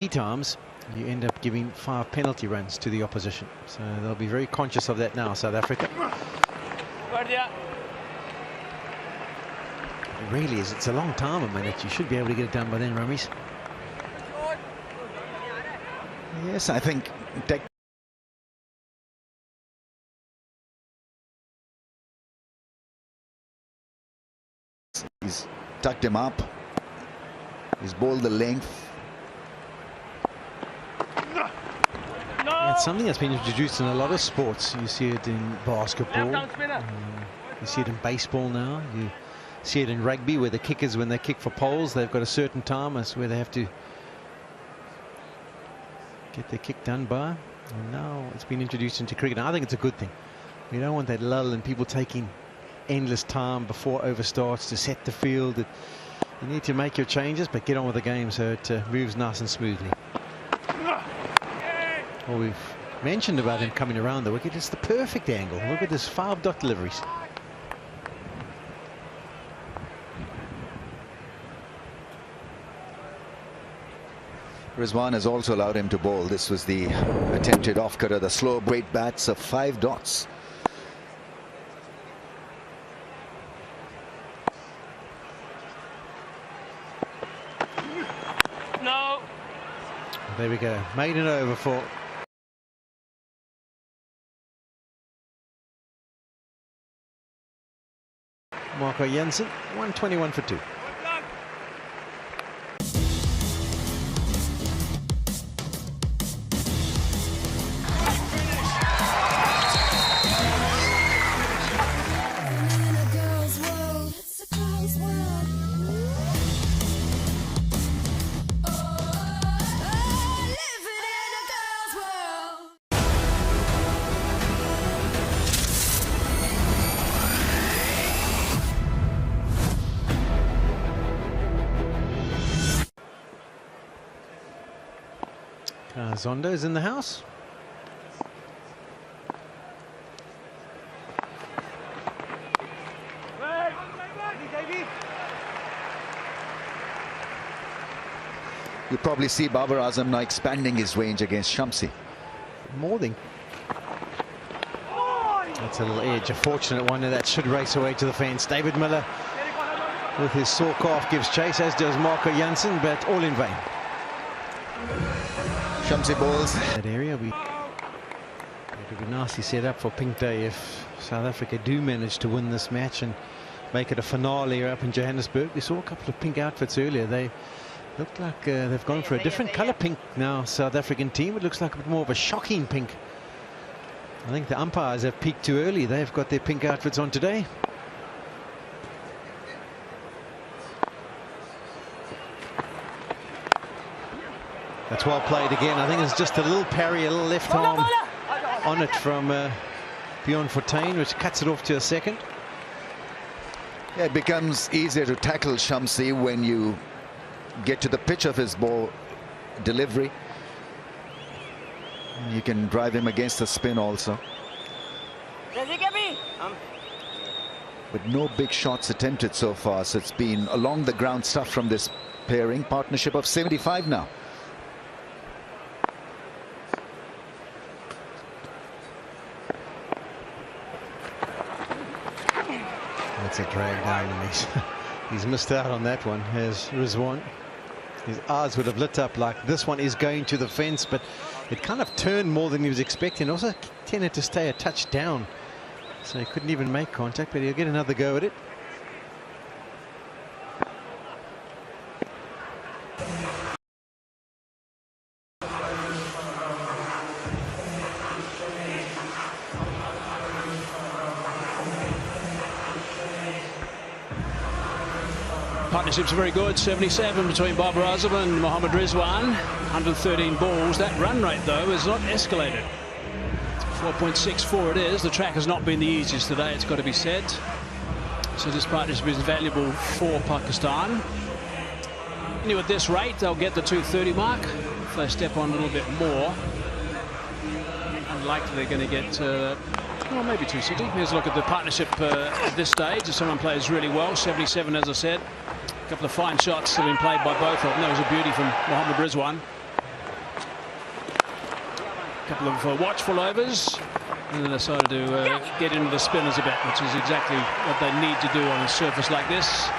times, you end up giving 5 penalty runs to the opposition. So they'll be very conscious of that now, South Africa. It really is. It's a long time, a minute. You should be able to get it done by then, Ramis. Yes, I think he's tucked him up. He's bowled the length. It's something that's been introduced in a lot of sports. You see it in basketball. You see it in baseball now. You see it in rugby, where the kickers, when they kick for poles, they've got a certain time as where they have to get their kick done by. And now it's been introduced into cricket. And I think it's a good thing. We don't want that lull and people taking endless time before over starts to set the field. You need to make your changes, but get on with the game so it moves nice and smoothly. Well, we've mentioned about him coming around the wicket. It's the perfect angle. Look at this 5-dot deliveries. Rizwan has also allowed him to bowl. This was the attempted off-cutter, the slow break bats of 5 dots. No. There we go. Made it over for Marco Jansen. 121 for 2. Zondo is in the house. You probably see Babar Azam now expanding his range against Shamsi. More than. That's a little edge, a fortunate one, and that should race away to the fence. David Miller with his sore calf gives chase, as does Marco Jansen, but all in vain. Shamsi bowls. That area, it would be nicely set up for Pink Day if South Africa do manage to win this match and make it a finale up in Johannesburg. We saw a couple of pink outfits earlier. They look like they've gone for a different colour pink now, South African team. It looks like a bit more of a shocking pink. I think the umpires have peaked too early. They've got their pink outfits on today. That's well played again. I think it's just a little parry, a little left arm on it from Bjorn Fortuin, which cuts it off to a second. Yeah, it becomes easier to tackle Shamsi when you get to the pitch of his ball delivery. You can drive him against the spin also. But no big shots attempted so far, so it's been along the ground stuff from this pairing. Partnership of 75 now. That's a drag down, and he's missed out on that one, has Rizwan. His eyes would have lit up like this one is going to the fence, but it kind of turned more than he was expecting. Also tended to stay a touch down, so he couldn't even make contact, but he'll get another go at it. Partnerships are very good. 77 between Babar Azam and Mohammad Rizwan. 113 balls. That run rate, though, has not escalated. 4.64 it is. The track has not been the easiest today, it's got to be said. So this partnership is valuable for Pakistan. Anyway, at this rate, they'll get the 230 mark. If they step on a little bit more, unlikely they're going to get well, maybe 260. Here's a look at the partnership at this stage. If someone plays really well, 77, as I said. A couple of fine shots have been played by both of them. That was a beauty from Mohammad Rizwan. A couple of watchful overs, and then decided to get into the spinners a bit, which is exactly what they need to do on a surface like this.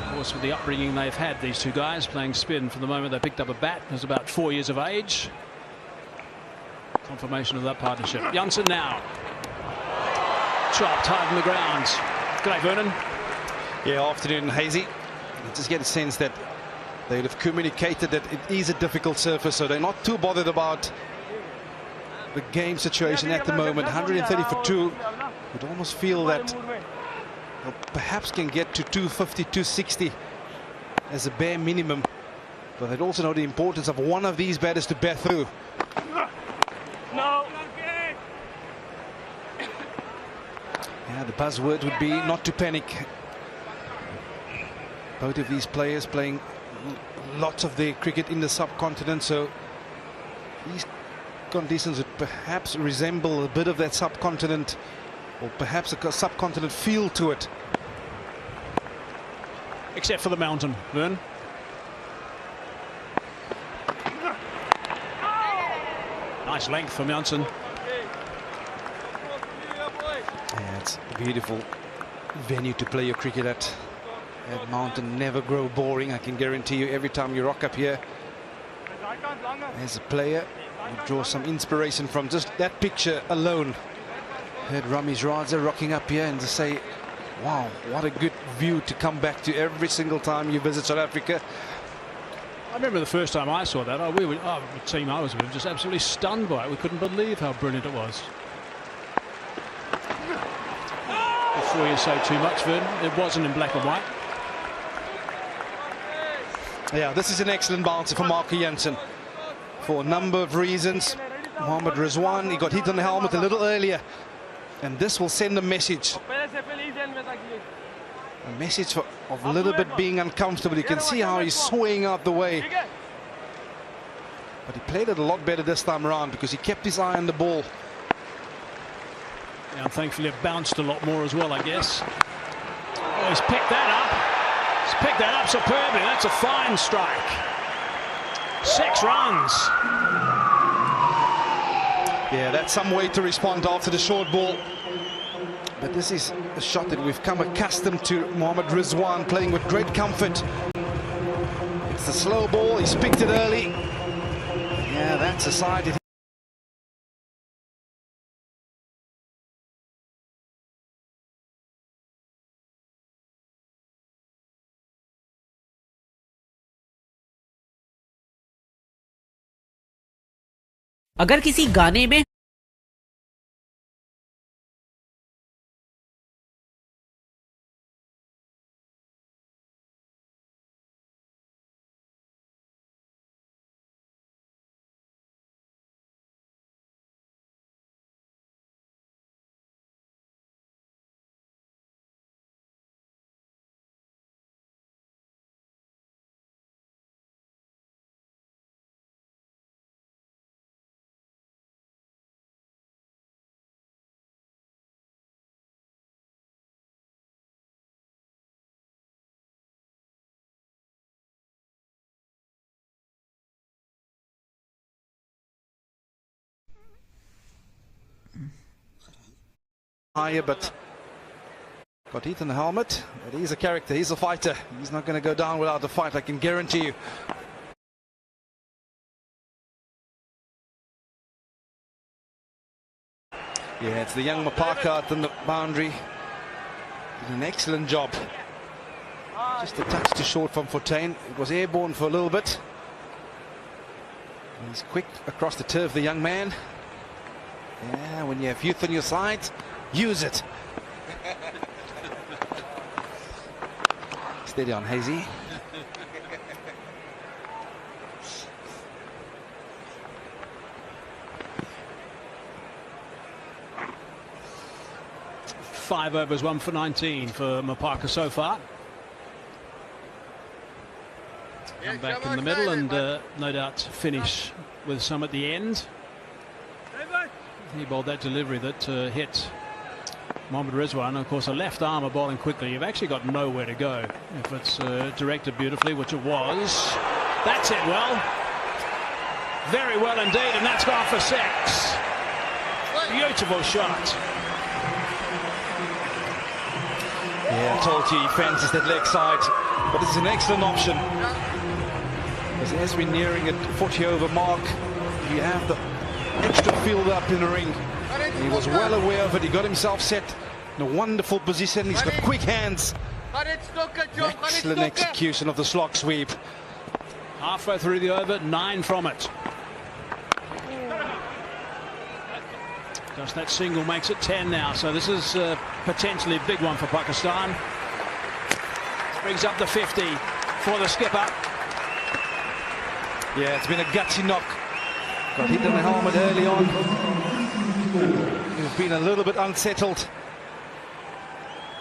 Of course, with the upbringing they've had, these two guys playing spin from the moment they picked up a bat, was about 4 years of age. Confirmation of that partnership. JioCinema now. Chopped hard on the ground. G'day, Vernon. Yeah, afternoon, Hazy. I just get a sense that they'd have communicated that it is a difficult surface, so they're not too bothered about the game situation at the moment. 130 for 2. Would almost feel that they'll perhaps can get to 250, 260 as a bare minimum. But they'd also know the importance of one of these batters to bat through. No. Yeah, the buzzword would be not to panic. Both of these players playing lots of their cricket in the subcontinent, so these conditions would perhaps resemble a bit of that subcontinent, or perhaps a subcontinent feel to it. Except for the mountain, Vern. Nice length from JioCinema. Yeah, it's a beautiful venue to play your cricket at. That mountain never grow boring, I can guarantee you. Every time you rock up here as a player, you draw some inspiration from just that picture alone. Heard Ramesh Raja rocking up here and to say, wow, what a good view to come back to every single time you visit South Africa. I remember the first time I saw that, the team I was with, just absolutely stunned by it. We couldn't believe how brilliant it was. Before you say too much, Vern, it wasn't in black and white. Yeah, this is an excellent bouncer for Marco Jansen for a number of reasons. Mohammad Rizwan, he got hit on the helmet a little earlier, and this will send a message. A message of a little bit being uncomfortable. You can see how he's swaying out the way. But he played it a lot better this time around because he kept his eye on the ball. Yeah, and thankfully it bounced a lot more as well, I guess. Oh, he's picked that up. He's picked that up superbly. That's a fine strike. 6 runs. Yeah, that's some way to respond after the short ball. But this is a shot that we've come accustomed to. Mohammad Rizwan playing with great comfort. It's the slow ball. He's picked it early. Yeah, that's a side. अगर किसी गाने में higher, but got hit in the helmet. But he's a character, he's a fighter. He's not going to go down without a fight, I can guarantee you. Yeah, it's the young Mapaka out on the boundary. Did an excellent job. Just a touch too short from Fortune. It was airborne for a little bit. He's quick across the turf, the young man. Yeah, when you have youth on your side, use it. Steady on, Hazy. Five overs, 1 for 19 for Mapaka so far. Come back in the middle and no doubt finish with some at the end. He bowled that delivery that hit Mohammad Rizwan. Of course, a left armer bowling quickly, you've actually got nowhere to go. If it's directed beautifully, which it was, that's it well. Very well indeed, and that's gone for 6. Beautiful shot. Yeah, I told you he fancies that leg side, but this is an excellent option. As we're nearing a 40 over mark, you have the extra field up in the ring. He was well aware of it. He got himself set in a wonderful position. He's got quick hands. Excellent execution of the slog sweep. Halfway through the over, 9 from it. Just that single makes it 10 now, so this is potentially a big one for Pakistan. Brings up the 50 for the skipper. Yeah, it's been a gutsy knock. Got hit on the helmet early on. He's been a little bit unsettled.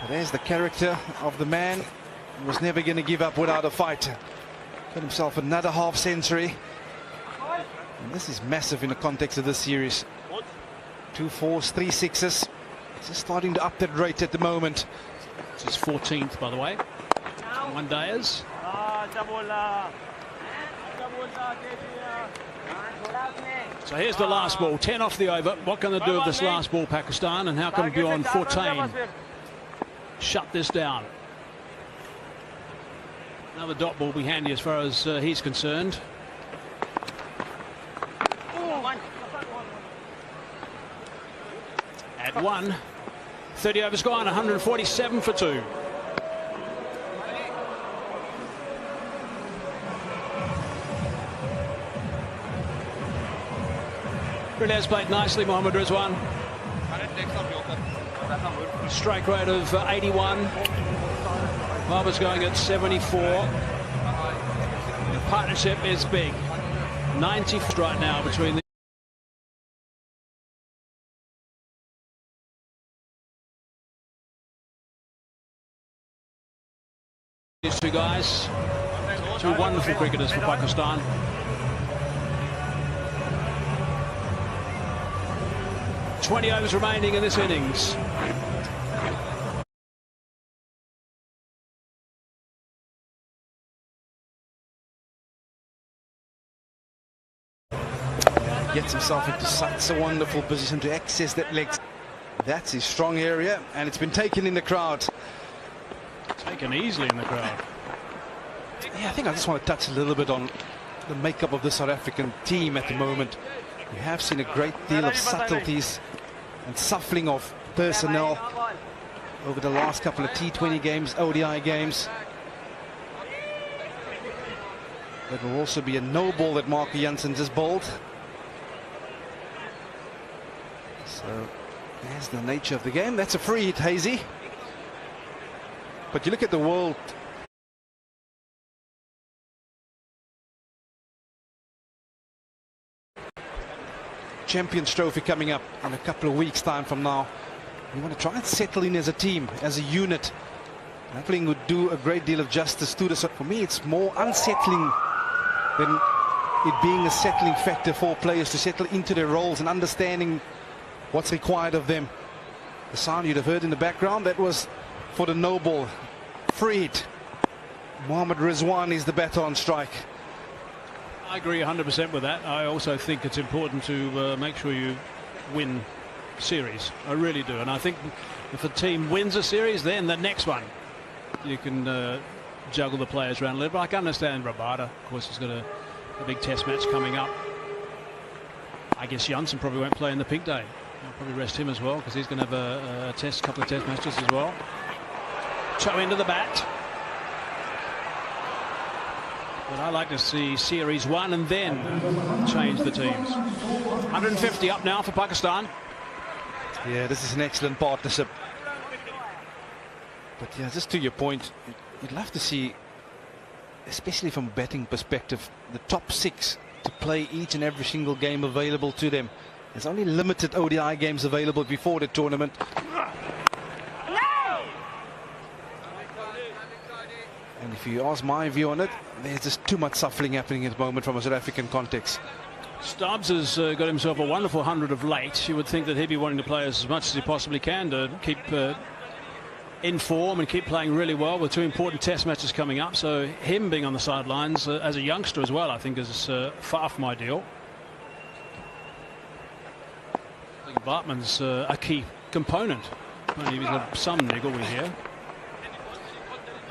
But there's the character of the man. He was never going to give up without a fight. Got himself another half century. And this is massive in the context of this series. 2 4s, 3 6s. Just starting to up that rate at the moment. This is 14th, by the way. 1 Dayers. So here's the last ball, 10 off the over. What can they do with this last ball, Pakistan, and how can beyond 14 shut this down? Another dot ball will be handy as far as he's concerned. At 1, 30 overs gone, 147 for 2. Brilliant's played nicely, Mohammad Rizwan. Strike rate of 81. Barber's going at 74. The partnership is big. 90 right now between these two guys. 2 wonderful cricketers for Pakistan. .20 overs remaining in this innings. Gets himself into such a wonderful position to access that leg. That's his strong area, and it's been taken in the crowd. Taken easily in the crowd. Yeah, I think I just want to touch a little bit on the makeup of the South African team at the moment. We have seen a great deal of subtleties and shuffling of personnel over the last couple of T20 games, ODI games. There will also be a no ball that Marco Jansen just bowled. So there's the nature of the game. That's a free hit, Hazy. But you look at the world. Champions Trophy coming up in a couple of weeks' time from now. We want to try and settle in as a team, as a unit. Grappling would do a great deal of justice to this. For me, it's more unsettling than it being a settling factor for players to settle into their roles and understanding what's required of them. The sound you'd have heard in the background, that was for the no ball. Free hit. Mohammad Rizwan is the batter on strike. I agree 100% with that. I also think it's important to make sure you win series. I really do. And I think if a team wins a series, then the next one you can juggle the players around a little bit. I can understand Rabada. Of course, he's got a big test match coming up. I guess Jansen probably won't play in the pink day. I'll probably rest him as well because he's going to have a couple of test matches as well. Toe into the bat. But I like to see series 1 and then change the teams. 150 up now for Pakistan. Yeah, this is an excellent partnership. But yeah, just to your point, you'd love to see, especially from a betting perspective, the top 6 to play each and every single game available to them. There's only limited ODI games available before the tournament. And if you ask my view on it, there's just too much shuffling happening at the moment from a South African context. Stubbs has got himself a wonderful 100 of late. You would think that he'd be wanting to play as much as he possibly can to keep in form and keep playing really well with 2 important test matches coming up. So him being on the sidelines as a youngster as well, I think is far from ideal. Bartman's a key component. He's got some niggle we hear.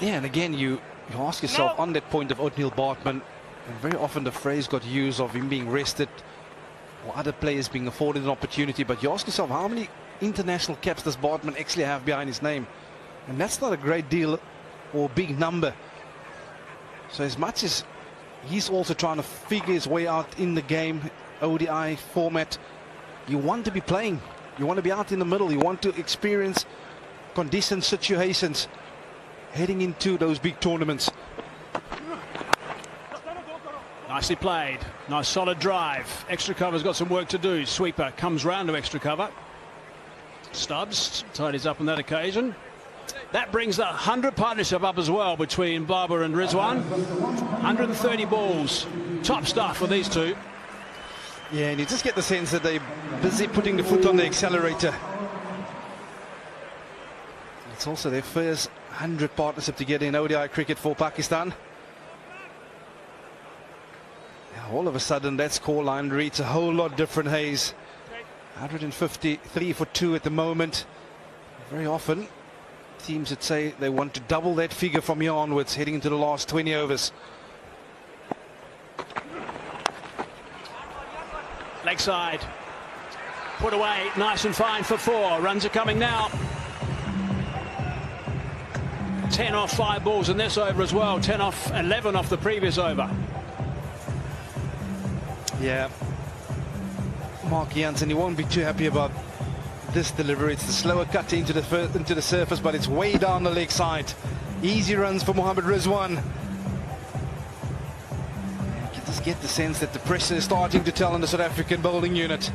Yeah, and again, you ask yourself on that point of O'Neill Bartman, and very often the phrase got used of him being rested or other players being afforded an opportunity, but you ask yourself, how many international caps does Bartman actually have behind his name? And that's not a great deal or big number. So as much as he's also trying to figure his way out in the game, ODI format, you want to be playing. You want to be out in the middle. You want to experience conditioned situations heading into those big tournaments. Nicely played. Nice solid drive. Extra cover's got some work to do. Sweeper comes round to extra cover. Stubbs tidies up on that occasion. That brings the 100 partnership up as well between Barber and Rizwan. 130 balls. Top stuff for these two. Yeah, and you just get the sense that they're busy putting the foot on the accelerator. It's also their first 100 partnership together in ODI cricket for Pakistan. Now, all of a sudden, that scoreline reads a whole lot different, Hayes. 153 for 2 at the moment. Very often, teams would say they want to double that figure from here onwards, heading into the last 20 overs. Leg side. Put away, nice and fine for 4. Runs are coming now. 10 off 5 balls in this over as well. 10 off 11 off the previous over. Yeah. Mark Jansen, he won't be too happy about this delivery. It's the slower cut into the surface, but it's way down the leg side. Easy runs for Mohammad Rizwan. You can just get the sense that the pressure is starting to tell on the South African bowling unit.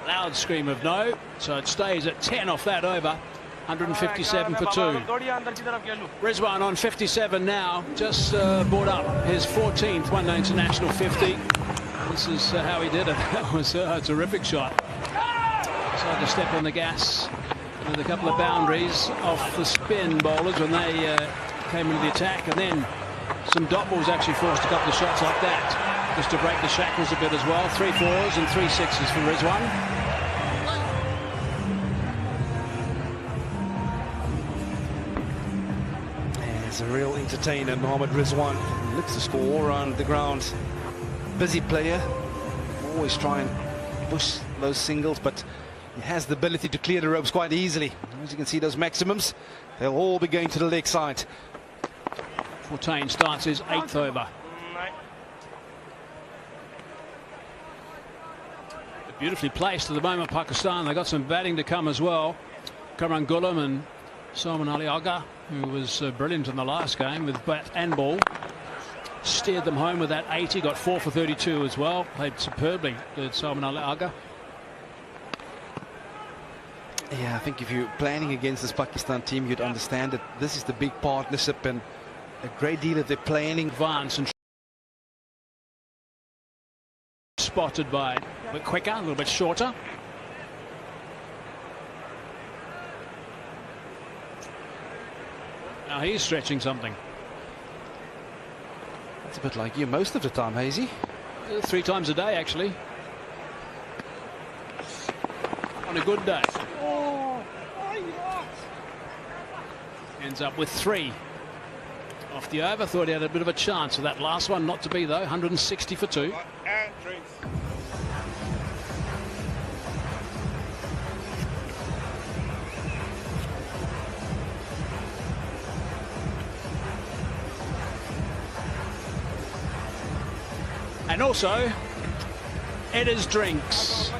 Loud scream of no, so it stays at 10 off that over. 157 for 2. Rizwan on 57 now, just brought up his 14th one-day international 50. This is how he did it. That was a terrific shot. Decided to step on the gas with a couple of boundaries off the spin bowlers when they came into the attack, and then some dot balls actually forced a couple of shots like that, just to break the shackles a bit as well. 3 4s and 3 6s for Rizwan. He's a real entertainer, Mohammad Rizwan. He looks to score all around the ground. Busy player, always try and push those singles, but he has the ability to clear the ropes quite easily. As you can see, those maximums, they'll all be going to the leg side. Fortain starts his 8th over. Beautifully placed at the moment, Pakistan. They got some batting to come as well. Karan Ghulam and Salman Ali Agha, who was brilliant in the last game with bat and ball, steered them home with that 80. Got 4 for 32 as well. Played superbly, did Salman Ali Agha. Yeah, I think if you're planning against this Pakistan team, you'd understand that this is the big partnership, and a great deal of their planning. Advance and spotted by a bit quicker, a little bit shorter. Now he's stretching something. That's a bit like you most of the time, Hazy. 3 times a day, actually. On a good day. Ends up with 3 off the over. Thought he had a bit of a chance of that last one. Not to be, though. 160 for 2. And also, it is drinks.